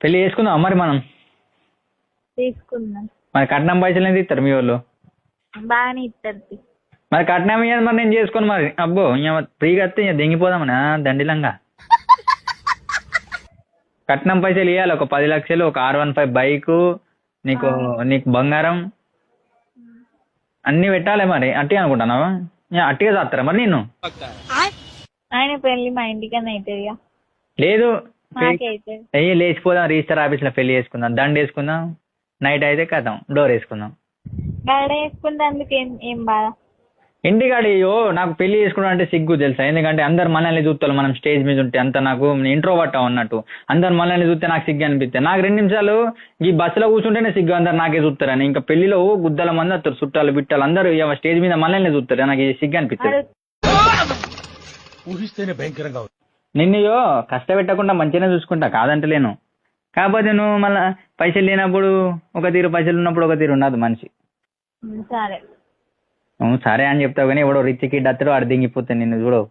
పెళ్లి చేసుకుందాం మరి మనం. తీసుకుందాం. మరి కట్నం పైసలు ఎంత ఇస్తారు మీ వాళ్ళు? బాగానే ఇస్తారు. మరి కట్నం ఇయ్యదు మరి నేను చేసుకోను మరి. అబ్బో ఇంకా ఫ్రీగా వస్తే ఇంకా దెంగిపోదామనా దండిలంగా. కట్నం పైసలు ఇవ్వాలి, ఒక 10 లక్షలు, ఒక R15 బైకు, నీకు నీకు బంగారం అన్ని పెట్టాలి మరి. అట్టిగా అనుకుంటున్నావా? అట్టిగా చేస్తారా మరి నిన్ను? ఆయన పెళ్లి మా ఇంటికన్నా అవుతుంది. లేదు మాకైతే లేచిపోదాం, రిజిస్టర్ ఆఫీస్ లో పెళ్లి చేసుకుందాం, దండ వేసుకుందాం, నైట్ అయితే కథం డోర్ వేసుకుందాం. గడ వేసుకుంటే ఏం బాధ? ఇంటికాడి నాకు పెళ్లి చేసుకుంటా అంటే సిగ్గు తెలుసా? ఎందుకంటే అందరు మనల్ని చూస్తారు, మనం స్టేజ్ మీద ఉంటే అంత నాకు ఇంట్రోవర్ట్ అన్నట్టు. అందరు మనల్ని చూస్తే నాకు సిగ్గు అనిపిస్తే, నాకు 2 నిమిషాలు ఈ బస్సులో కూర్చుంటేనే సిగ్గు, అందరు నాకే చూస్తారని. ఇంకా పెళ్లిలో గుద్దల మంది వస్తారు, చుట్టాలు బిట్టాలు అందరూ స్టేజ్ మీద మనల్ని చూస్తారు, నాకు సిగ్గు అనిపిస్తుంది. ఊహిస్తేనే భయంకరంగా ఉంది. నిన్నయో కష్టపెట్టకుండా మంచిగానే చూసుకుంటా, కాదంటలేను. కాకపోతే నువ్వు మళ్ళా పైసలు లేనప్పుడు ఒక తీరు, పైసలు ఉన్నప్పుడు ఒక తీరు ఉండదు మనిషి. సరే నువ్వు సరే అని చెప్తావు కానీ ఎవడో రిచ్ కిడ్ అత్తడో అడి దింగిపోతే నిన్ను చూడవు.